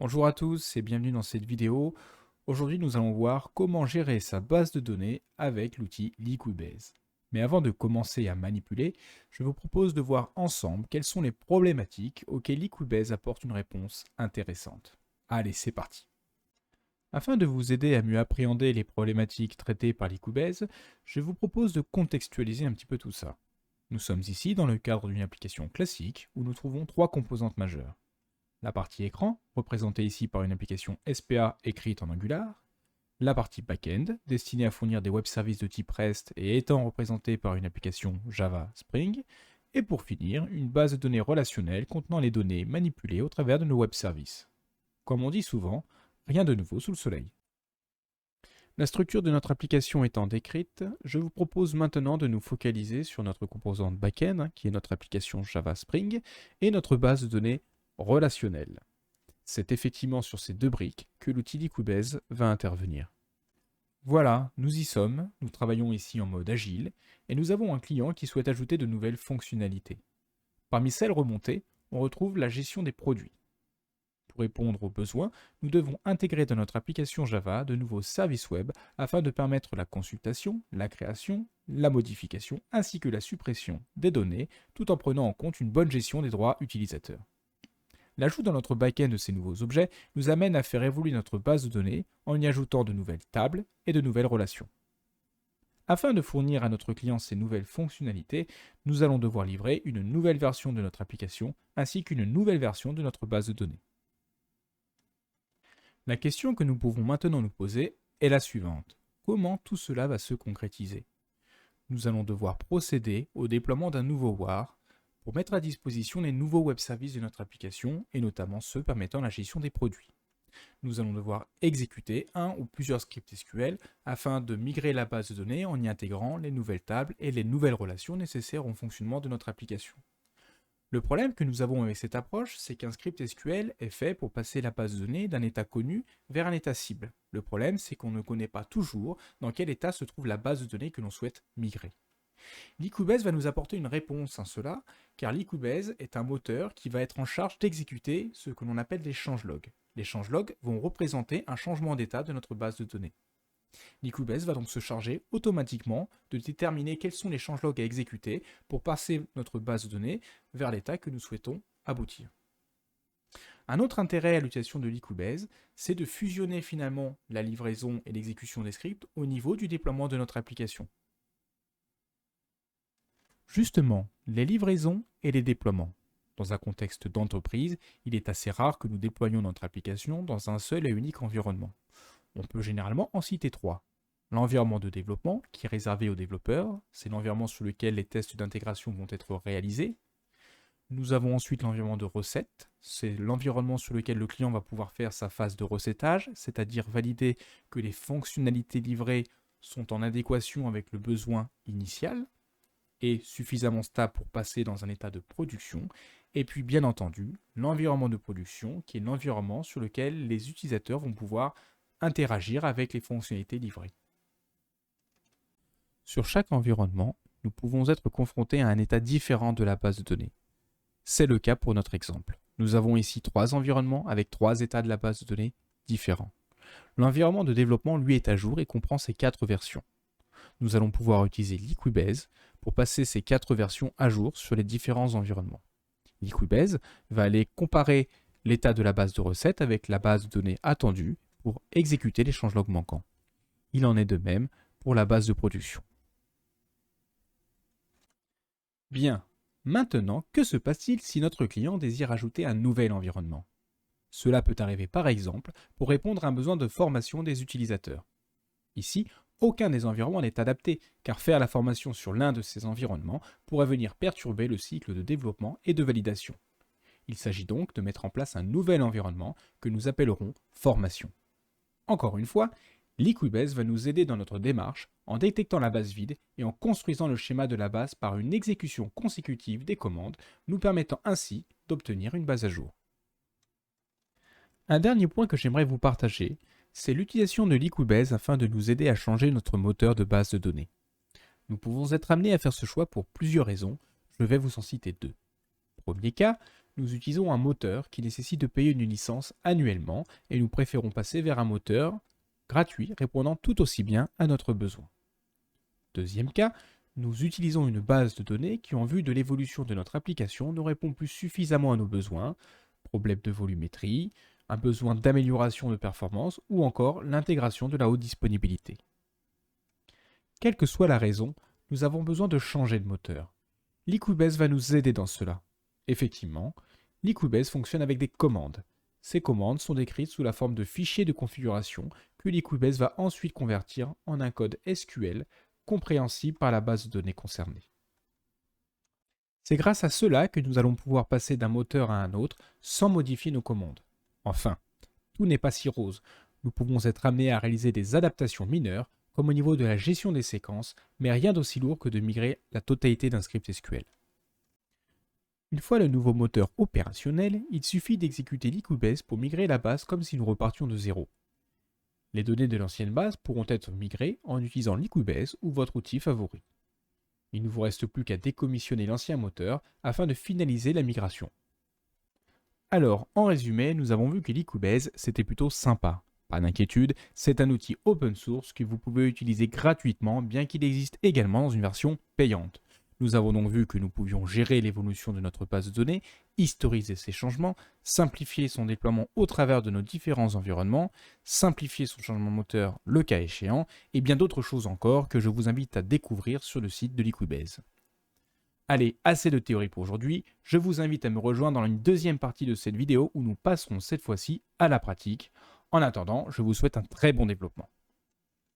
Bonjour à tous et bienvenue dans cette vidéo. Aujourd'hui, nous allons voir comment gérer sa base de données avec l'outil Liquibase. Mais avant de commencer à manipuler, je vous propose de voir ensemble quelles sont les problématiques auxquelles Liquibase apporte une réponse intéressante. Allez, c'est parti. Afin de vous aider à mieux appréhender les problématiques traitées par Liquibase, je vous propose de contextualiser un petit peu tout ça. Nous sommes ici dans le cadre d'une application classique où nous trouvons trois composantes majeures. La partie écran, représentée ici par une application SPA écrite en Angular, la partie back-end, destinée à fournir des web services de type REST et étant représentée par une application Java Spring, et pour finir, une base de données relationnelle contenant les données manipulées au travers de nos web services. Comme on dit souvent, rien de nouveau sous le soleil. La structure de notre application étant décrite, je vous propose maintenant de nous focaliser sur notre composante back-end, qui est notre application Java Spring, et notre base de données relationnelle. C'est effectivement sur ces deux briques que l'outil Liquibase va intervenir. Voilà, nous y sommes, nous travaillons ici en mode agile, et nous avons un client qui souhaite ajouter de nouvelles fonctionnalités. Parmi celles remontées, on retrouve la gestion des produits. Pour répondre aux besoins, nous devons intégrer dans notre application Java de nouveaux services web afin de permettre la consultation, la création, la modification ainsi que la suppression des données tout en prenant en compte une bonne gestion des droits utilisateurs. L'ajout dans notre back-end de ces nouveaux objets nous amène à faire évoluer notre base de données en y ajoutant de nouvelles tables et de nouvelles relations. Afin de fournir à notre client ces nouvelles fonctionnalités, nous allons devoir livrer une nouvelle version de notre application ainsi qu'une nouvelle version de notre base de données. La question que nous pouvons maintenant nous poser est la suivante. Comment tout cela va se concrétiser? Nous allons devoir procéder au déploiement d'un nouveau WAR pour mettre à disposition les nouveaux web services de notre application et notamment ceux permettant la gestion des produits. Nous allons devoir exécuter un ou plusieurs scripts SQL afin de migrer la base de données en y intégrant les nouvelles tables et les nouvelles relations nécessaires au fonctionnement de notre application. Le problème que nous avons avec cette approche, c'est qu'un script SQL est fait pour passer la base de données d'un état connu vers un état cible. Le problème, c'est qu'on ne connaît pas toujours dans quel état se trouve la base de données que l'on souhaite migrer. Liquibase va nous apporter une réponse à cela, car Liquibase est un moteur qui va être en charge d'exécuter ce que l'on appelle les changelogs. Les changelogs vont représenter un changement d'état de notre base de données. Liquibase va donc se charger automatiquement de déterminer quels sont les changelogs à exécuter pour passer notre base de données vers l'état que nous souhaitons aboutir. Un autre intérêt à l'utilisation de Liquibase, c'est de fusionner finalement la livraison et l'exécution des scripts au niveau du déploiement de notre application. Justement, les livraisons et les déploiements. Dans un contexte d'entreprise, il est assez rare que nous déployions notre application dans un seul et unique environnement. On peut généralement en citer trois. L'environnement de développement, qui est réservé aux développeurs, c'est l'environnement sur lequel les tests d'intégration vont être réalisés. Nous avons ensuite l'environnement de recette, c'est l'environnement sur lequel le client va pouvoir faire sa phase de recettage, c'est-à-dire valider que les fonctionnalités livrées sont en adéquation avec le besoin initial et suffisamment stable pour passer dans un état de production, et puis bien entendu l'environnement de production qui est l'environnement sur lequel les utilisateurs vont pouvoir interagir avec les fonctionnalités livrées. Sur chaque environnement, nous pouvons être confrontés à un état différent de la base de données. C'est le cas pour notre exemple. Nous avons ici trois environnements avec trois états de la base de données différents. L'environnement de développement lui est à jour et comprend ces quatre versions. Nous allons pouvoir utiliser Liquibase pour passer ces quatre versions à jour sur les différents environnements. Liquibase va aller comparer l'état de la base de recettes avec la base de données attendue pour exécuter les changelogs manquants. Il en est de même pour la base de production. Bien, maintenant, que se passe-t-il si notre client désire ajouter un nouvel environnement? Cela peut arriver par exemple pour répondre à un besoin de formation des utilisateurs. Ici, aucun des environnements n'est adapté, car faire la formation sur l'un de ces environnements pourrait venir perturber le cycle de développement et de validation. Il s'agit donc de mettre en place un nouvel environnement que nous appellerons formation. Encore une fois, Liquibase va nous aider dans notre démarche en détectant la base vide et en construisant le schéma de la base par une exécution consécutive des commandes, nous permettant ainsi d'obtenir une base à jour. Un dernier point que j'aimerais vous partager, c'est l'utilisation de Liquibase afin de nous aider à changer notre moteur de base de données. Nous pouvons être amenés à faire ce choix pour plusieurs raisons, je vais vous en citer deux. Premier cas, nous utilisons un moteur qui nécessite de payer une licence annuellement et nous préférons passer vers un moteur gratuit répondant tout aussi bien à notre besoin. Deuxième cas, nous utilisons une base de données qui, en vue de l'évolution de notre application, ne répond plus suffisamment à nos besoins, problème de volumétrie, un besoin d'amélioration de performance ou encore l'intégration de la haute disponibilité. Quelle que soit la raison, nous avons besoin de changer de moteur. Liquibase va nous aider dans cela. Effectivement, Liquibase fonctionne avec des commandes. Ces commandes sont décrites sous la forme de fichiers de configuration que Liquibase va ensuite convertir en un code SQL compréhensible par la base de données concernée. C'est grâce à cela que nous allons pouvoir passer d'un moteur à un autre sans modifier nos commandes. Enfin, tout n'est pas si rose. Nous pouvons être amenés à réaliser des adaptations mineures, comme au niveau de la gestion des séquences, mais rien d'aussi lourd que de migrer la totalité d'un script SQL. Une fois le nouveau moteur opérationnel, il suffit d'exécuter Liquibase pour migrer la base comme si nous repartions de zéro. Les données de l'ancienne base pourront être migrées en utilisant Liquibase ou votre outil favori. Il ne vous reste plus qu'à décommissionner l'ancien moteur afin de finaliser la migration. Alors, en résumé, nous avons vu que Liquibase, c'était plutôt sympa. Pas d'inquiétude, c'est un outil open source que vous pouvez utiliser gratuitement, bien qu'il existe également dans une version payante. Nous avons donc vu que nous pouvions gérer l'évolution de notre base de données, historiser ses changements, simplifier son déploiement au travers de nos différents environnements, simplifier son changement moteur le cas échéant, et bien d'autres choses encore que je vous invite à découvrir sur le site de Liquibase. Allez, assez de théorie pour aujourd'hui, je vous invite à me rejoindre dans une deuxième partie de cette vidéo où nous passerons cette fois-ci à la pratique. En attendant, je vous souhaite un très bon développement.